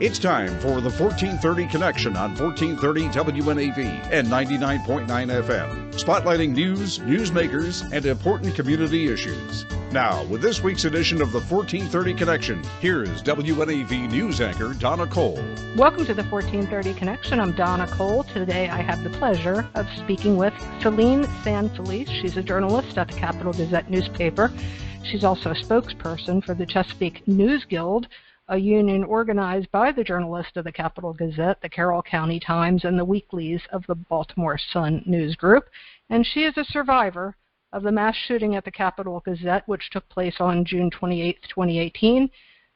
It's time for the 1430 Connection on 1430 WNAV and 99.9 FM, spotlighting news, newsmakers, and important community issues. Now, with this week's edition of the 1430 Connection, here is WNAV news anchor Donna Cole. Welcome to the 1430 Connection. I'm Donna Cole. Today I have the pleasure of speaking with Selene San Felice. She's a journalist at the Capital Gazette newspaper. She's also a spokesperson for the Chesapeake News Guild, a union organized by the journalists of the Capital Gazette, the Carroll County Times, and the weeklies of the Baltimore Sun News Group. And she is a survivor of the mass shooting at the Capital Gazette, which took place on June 28, 2018,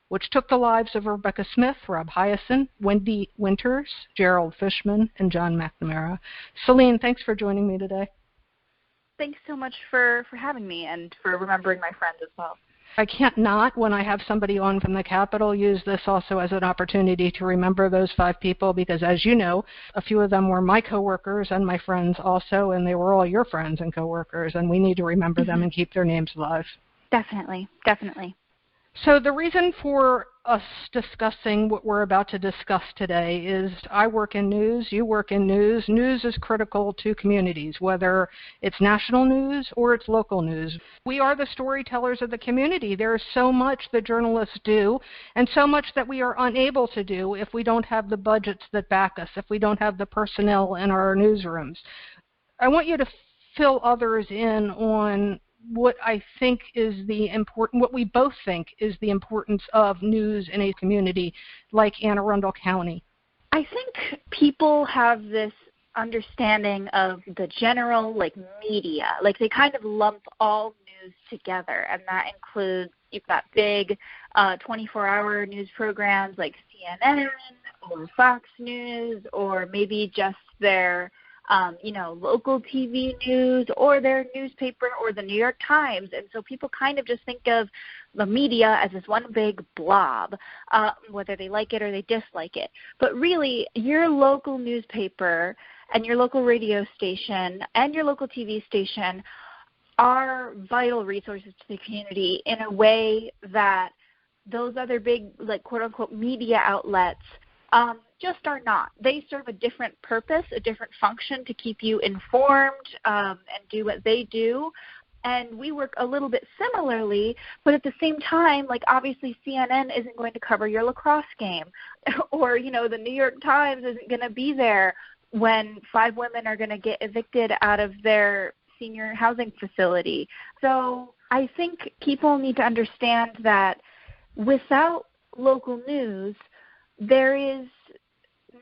which took the lives of Rebecca Smith, Rob Hyacinth, Wendy Winters, Gerald Fishman, and John McNamara. Selene, thanks for joining me today. Thanks so much for having me and for remembering my friends as well. I can't not, when I have somebody on from the Capitol, use this also as an opportunity to remember those 5 people because, as you know, a few of them were my coworkers and my friends also, and they were all your friends and coworkers, and we need to remember them and keep their names alive. Definitely. So the reason for us discussing what we're about to discuss today is I work in news, you work in news. News is critical to communities, whether it's national news or it's local news. We are the storytellers of the community. There is so much that journalists do and so much that we are unable to do if we don't have the budgets that back us, if we don't have the personnel in our newsrooms. I want you to fill others in on what I think is what we both think is the importance of news in a community like Anne Arundel County. I think people have this understanding of the general, media. They kind of lump all news together, and that includes, you've got big 24-hour news programs like CNN or Fox News, or maybe just their local TV news or their newspaper or the New York Times. And so people kind of just think of the media as this one big blob, whether they like it or they dislike it. But really, your local newspaper and your local radio station and your local TV station are vital resources to the community in a way that those other big, quote-unquote, media outlets just are not. They serve a different purpose, a different function to keep you informed and do what they do. And we work a little bit similarly, but at the same time, obviously CNN isn't going to cover your lacrosse game, or, the New York Times isn't going to be there when 5 women are going to get evicted out of their senior housing facility. So I think people need to understand that without local news, there is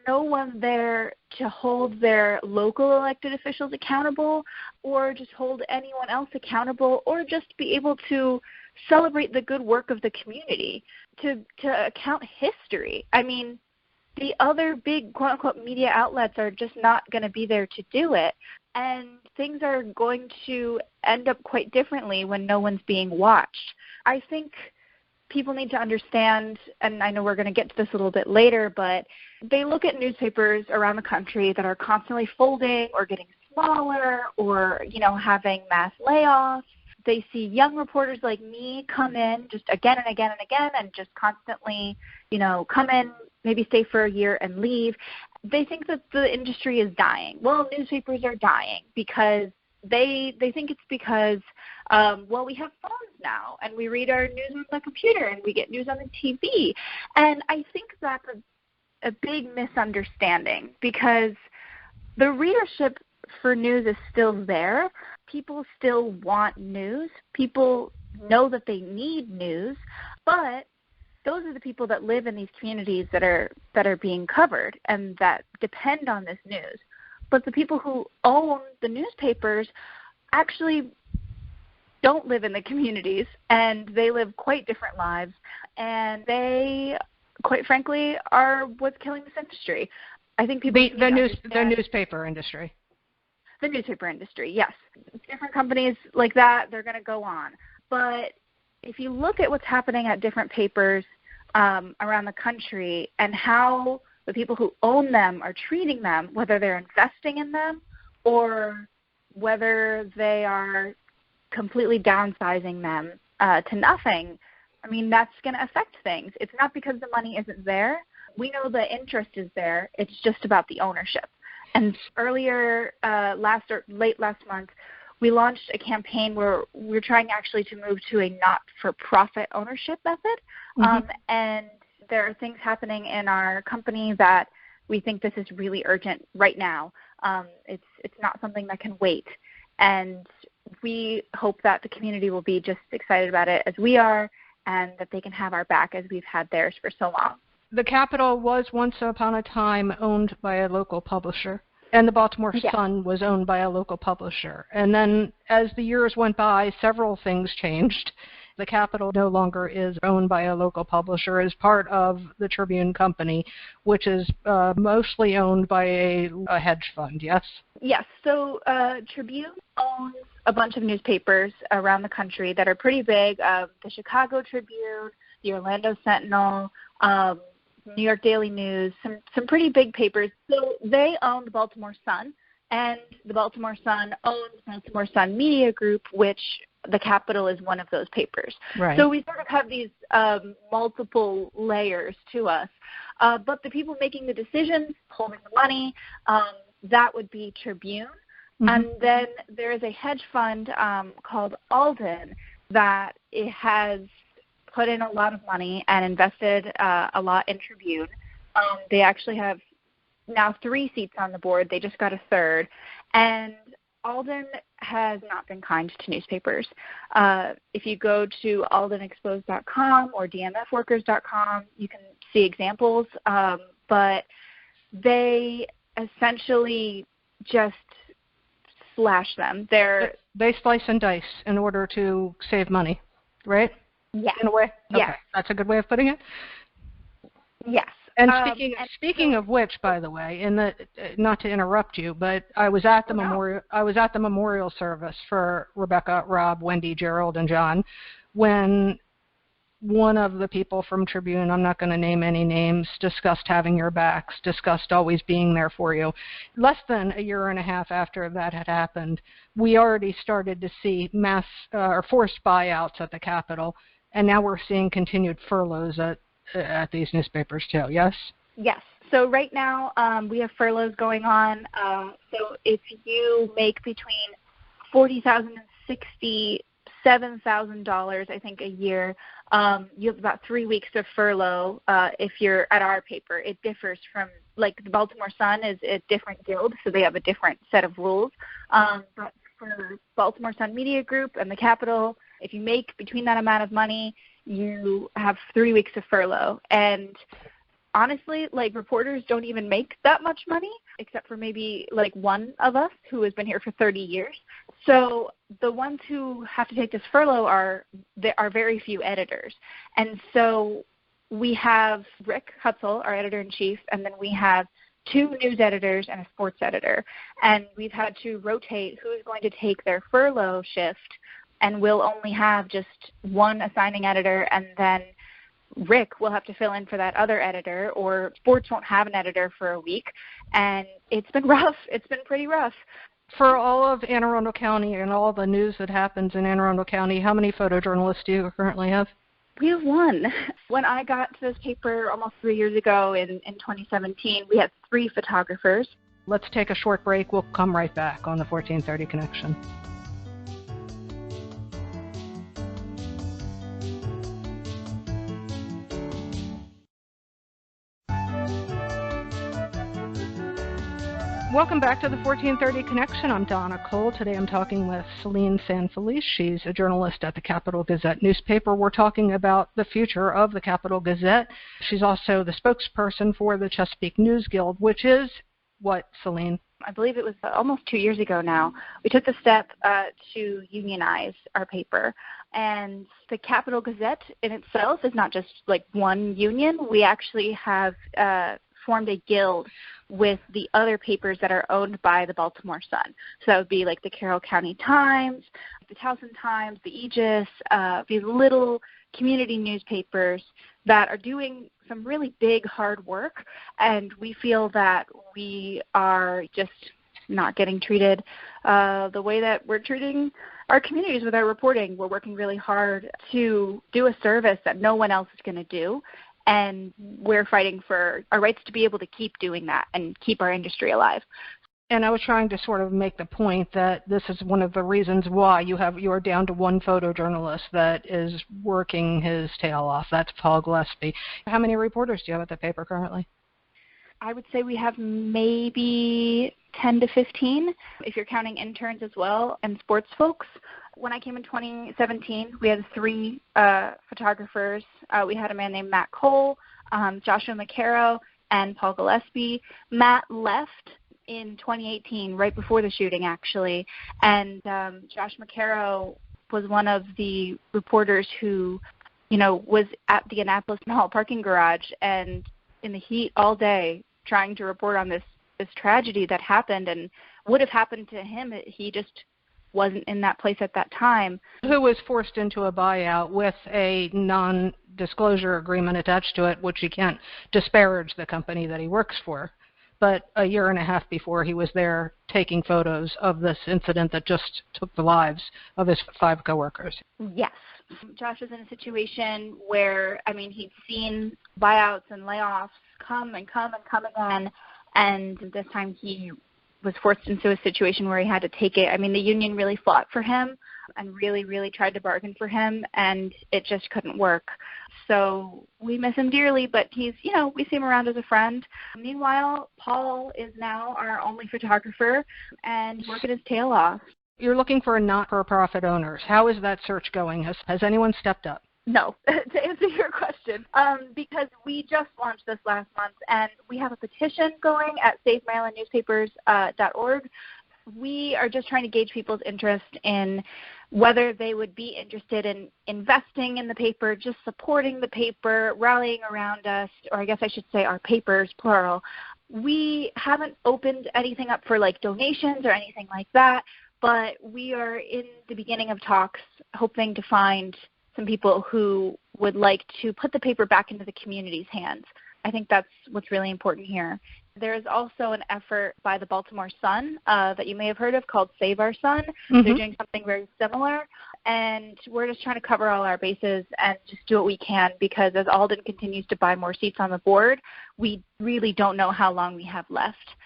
no one there to hold their local elected officials accountable or just hold anyone else accountable or just be able to celebrate the good work of the community, to account history. I mean, the other big quote-unquote media outlets are just not going to be there to do it, and things are going to end up quite differently when no one's being watched. I think people need to understand, and I know we're going to get to this a little bit later, but they look at newspapers around the country that are constantly folding or getting smaller or, having mass layoffs. They see young reporters like me come in just again and again and again and just constantly, come in, maybe stay for a year and leave. They think that the industry is dying. Well, newspapers are dying because they think it's because, we have phones now, and we read our news on the computer, and we get news on the TV. And I think that's a big misunderstanding because the readership for news is still there. People still want news. People know that they need news, but those are the people that live in these communities that are being covered and that depend on this news. But the people who own the newspapers actually don't live in the communities, and they live quite different lives, and they, quite frankly, are what's killing this industry. I think people the newspaper industry. The newspaper industry, yes. Different companies like that, they're going to go on. But if you look at what's happening at different papers around the country and how the people who own them are treating them, whether they're investing in them or whether they are completely downsizing them to nothing, I mean, that's going to affect things. It's not because the money isn't there. we know the interest is there. It's just about the ownership. And earlier, late last month, we launched a campaign where we're trying actually to move to a not-for-profit ownership method. Mm-hmm. And there are things happening in our company that we think this is really urgent right now. It's not something that can wait. And we hope that the community will be just excited about it as we are, and that they can have our back as we've had theirs for so long. The Capital was once upon a time owned by a local publisher, and the Baltimore Sun was owned by a local publisher. And then as the years went by, several things changed. The Capital no longer is owned by a local publisher, as part of the Tribune Company, which is mostly owned by a hedge fund, yes? Yes. So Tribune owns a bunch of newspapers around the country that are pretty big. The Chicago Tribune, the Orlando Sentinel, New York Daily News, some pretty big papers. So they own the Baltimore Sun, and the Baltimore Sun owns Baltimore Sun Media Group, which the Capital is one of those papers. Right. So we sort of have these multiple layers to us. But the people making the decisions, holding the money, that would be Tribune. Mm-hmm. And then there is a hedge fund called Alden that it has put in a lot of money and invested a lot in Tribune. They actually have now 3 seats on the board. They just got a third. And Alden has not been kind to newspapers. If you go to aldenexposed.com or dmfworkers.com, you can see examples. But they essentially just slash them. They slice and dice in order to save money, right? Yes. In a way? Okay. Yes. That's a good way of putting it? Yes. And speaking of which, by the way, not to interrupt you, but I was at the memorial service for Rebecca, Rob, Wendy, Gerald, and John when one of the people from Tribune, I'm not going to name any names, discussed having your backs, discussed always being there for you. Less than a year and a half after that had happened, we already started to see mass or forced buyouts at the Capital, and now we're seeing continued furloughs at these newspapers too, yes? Yes. So right now we have furloughs going on. So if you make between $40,000 and $67,000, I think, a year, you have about 3 weeks of furlough if you're at our paper. It differs from, like, the Baltimore Sun is a different guild, so they have a different set of rules. But for Baltimore Sun Media Group and the Capital, if you make between that amount of money, you have 3 weeks of furlough. And honestly, like, reporters don't even make that much money, except for maybe, like, one of us who has been here for 30 years. So the ones who have to take this furlough there are very few editors. And so we have Rick Hutzel, our editor-in-chief, and then we have 2 news editors and a sports editor. And we've had to rotate who is going to take their furlough shift, and we'll only have just one assigning editor, and then Rick will have to fill in for that other editor, or sports won't have an editor for a week. And it's been rough. It's been pretty rough. For all of Anne Arundel County and all the news that happens in Anne Arundel County, how many photojournalists do you currently have? We have 1. When I got to this paper almost 3 years ago in 2017, we had 3 photographers. Let's take a short break. We'll come right back on the 1430 Connection. Welcome back to the 1430 Connection. I'm Donna Cole. Today I'm talking with Selene San Felice. She's a journalist at the Capital Gazette newspaper. We're talking about the future of the Capital Gazette. She's also the spokesperson for the Chesapeake News Guild, which is what, Selene? I believe it was almost 2 years ago now. We took the step to unionize our paper. And the Capital Gazette in itself is not just like one union. We actually have formed a guild with the other papers that are owned by the Baltimore Sun. So that would be like the Carroll County Times, the Towson Times, the Aegis, these little community newspapers that are doing some really big hard work, and we feel that we are just not getting treated the way that we're treating our communities with our reporting. We're working really hard to do a service that no one else is going to do, and we're fighting for our rights to be able to keep doing that and keep our industry alive. And I was trying to sort of make the point that this is one of the reasons why you are down to one photojournalist that is working his tail off. That's Paul Gillespie. How many reporters do you have at the paper currently? I would say we have maybe 10 to 15, if you're counting interns as well, and sports folks. When I came in 2017, we had 3 photographers. We had a man named Matt Cole, Joshua McCarroll, and Paul Gillespie. Matt left in 2018, right before the shooting, actually, and Josh McCarroll was one of the reporters who, was at the Annapolis Mall parking garage and in the heat all day trying to report on this tragedy that happened and would have happened to him. He just wasn't in that place at that time. Who was forced into a buyout with a non-disclosure agreement attached to it, which he can't disparage the company that he works for. But a year and a half before, he was there taking photos of this incident that just took the lives of his 5 coworkers. Yes. Josh was in a situation where, he'd seen buyouts and layoffs come and come and come again, and this time he was forced into a situation where he had to take it. The union really fought for him and really, really tried to bargain for him, and it just couldn't work. So we miss him dearly, but he's, we see him around as a friend. Meanwhile, Paul is now our only photographer and working his tail off. You're looking for not-for-profit owners. How is that search going? Has anyone stepped up? No, to answer your question, because we just launched this last month, and we have a petition going at safemarylandnewspapers.org. We are just trying to gauge people's interest in whether they would be interested in investing in the paper, just supporting the paper, rallying around us, or I guess I should say our papers, plural. We haven't opened anything up for donations or anything like that, but we are in the beginning of talks, hoping to find some people who would like to put the paper back into the community's hands. I think that's what's really important here. There is also an effort by the Baltimore Sun that you may have heard of called Save Our Sun. Mm-hmm. They're doing something very similar, and we're just trying to cover all our bases and just do what we can, because as Alden continues to buy more seats on the board, we really don't know how long we have left.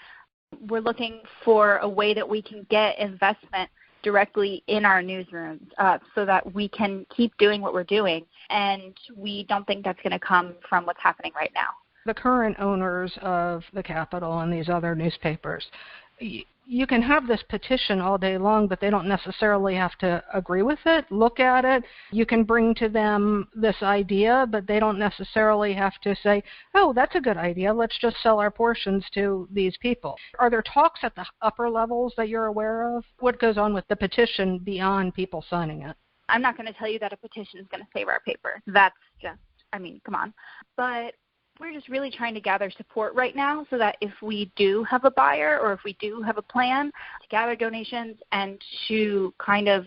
We're looking for a way that we can get investment directly in our newsrooms so that we can keep doing what we're doing, and we don't think that's going to come from what's happening right now. The current owners of the Capital and these other newspapers, you can have this petition all day long, but they don't necessarily have to agree with it, look at it. You can bring to them this idea, but they don't necessarily have to say, oh, that's a good idea, let's just sell our portions to these people. Are there talks at the upper levels that you're aware of? What goes on with the petition beyond people signing it? I'm not going to tell you that a petition is going to save our paper. That's just, come on. But we're just really trying to gather support right now so that if we do have a buyer or if we do have a plan to gather donations and to kind of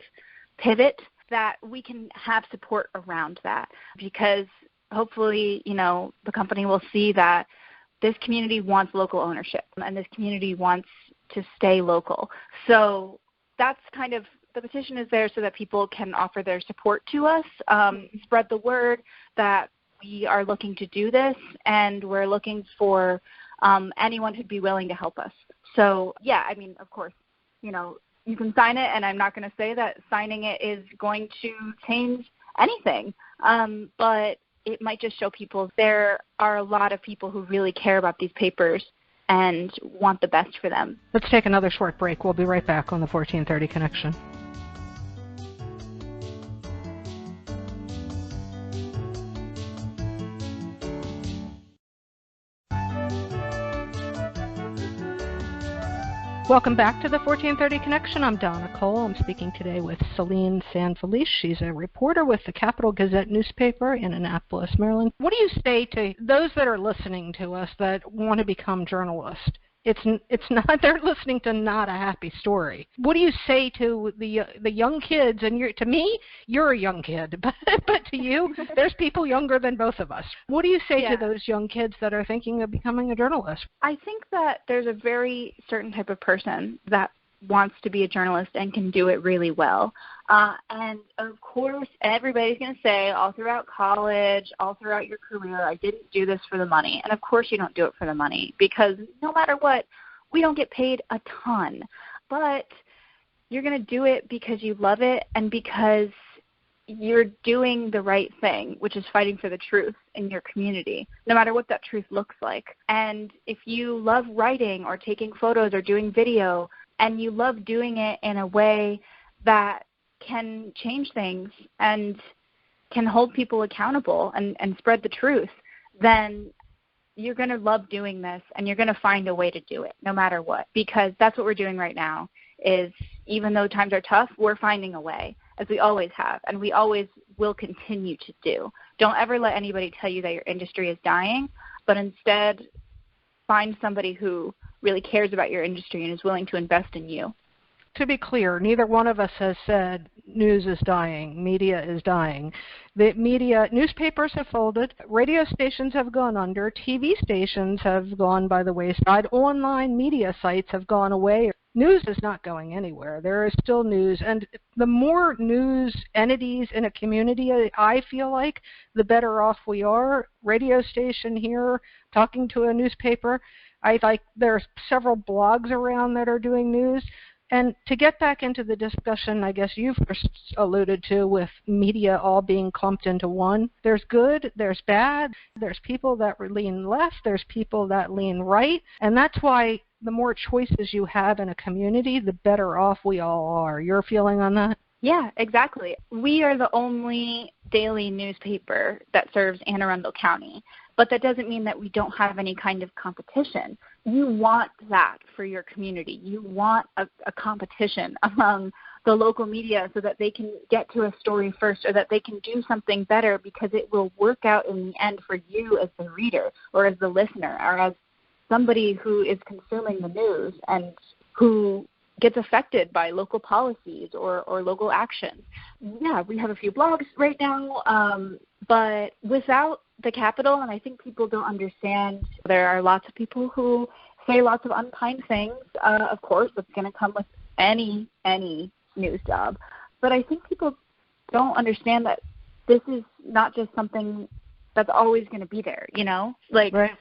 pivot, that we can have support around that, because hopefully, the company will see that this community wants local ownership and this community wants to stay local. So that's kind of, the petition is there so that people can offer their support to us, spread the word that we are looking to do this, and we're looking for anyone who'd be willing to help us. So, yeah, of course, you can sign it, and I'm not going to say that signing it is going to change anything, but it might just show people there are a lot of people who really care about these papers and want the best for them. Let's take another short break. We'll be right back on the 1430 Connection. Welcome back to the 1430 Connection. I'm Donna Cole. I'm speaking today with Selene San Felice. She's a reporter with the Capital Gazette newspaper in Annapolis, Maryland. What do you say to those that are listening to us that want to become journalists? It's not, they're listening to not a happy story. What do you say to the young kids? And to me, you're a young kid, but to you, there's people younger than both of us. What do you say to those young kids that are thinking of becoming a journalist? I think that there's a very certain type of person that wants to be a journalist and can do it really well. And, of course, everybody's going to say all throughout college, all throughout your career, I didn't do this for the money. And, of course, you don't do it for the money because no matter what, we don't get paid a ton. But you're going to do it because you love it and because you're doing the right thing, which is fighting for the truth in your community, no matter what that truth looks like. And if you love writing or taking photos or doing video, and you love doing it in a way that can change things and can hold people accountable and spread the truth, then you're going to love doing this and you're going to find a way to do it no matter what, because that's what we're doing right now is even though times are tough, we're finding a way, as we always have, and we always will continue to do. Don't ever let anybody tell you that your industry is dying, but instead find somebody who really cares about your industry and is willing to invest in you. To be clear, neither one of us has said news is dying, media is dying. The media, newspapers have folded, radio stations have gone under, TV stations have gone by the wayside, online media sites have gone away. News is not going anywhere. There is still news, and the more news entities in a community, I feel like, the better off we are. Radio station here, talking to a newspaper. There's several blogs around that are doing news. And to get back into the discussion, I guess you first alluded to with media all being clumped into one, there's good, there's bad, there's people that lean left, there's people that lean right, and that's why the more choices you have in a community, the better off we all are. Your feeling on that? Yeah, exactly. We are the only daily newspaper that serves Anne Arundel County, but that doesn't mean that we don't have any kind of competition. You want that for your community. You want a competition among the local media so that they can get to a story first or that they can do something better because it will work out in the end for you as the reader or as the listener or as somebody who is consuming the news and who gets affected by local policies or local actions. Yeah, we have a few blogs right now, but without the Capitol, and I think people don't understand, there are lots of people who say lots of unkind things. Of course, that's going to come with any news job. But I think people don't understand that this is not just something that's always going to be there, you know? Like, right.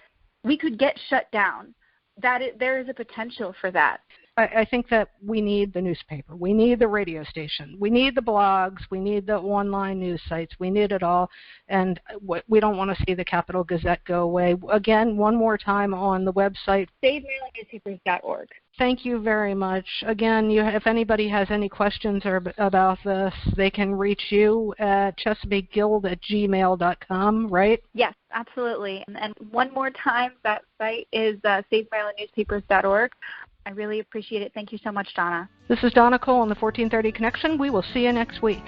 We could get shut down. There is a potential for that. I think that we need the newspaper. We need the radio station. We need the blogs. We need the online news sites. We need it all. And we don't want to see the Capital Gazette go away. Again, one more time on the website, SaveMarylandNewspapers.org. Thank you very much. Again, if anybody has any questions about this, they can reach you at ChesapeakeGuild@gmail.com, right? Yes, absolutely. And one more time, that site is SaveMarylandNewspapers.org. I really appreciate it. Thank you so much, Donna. This is Donna Cole on the 1430 Connection. We will see you next week.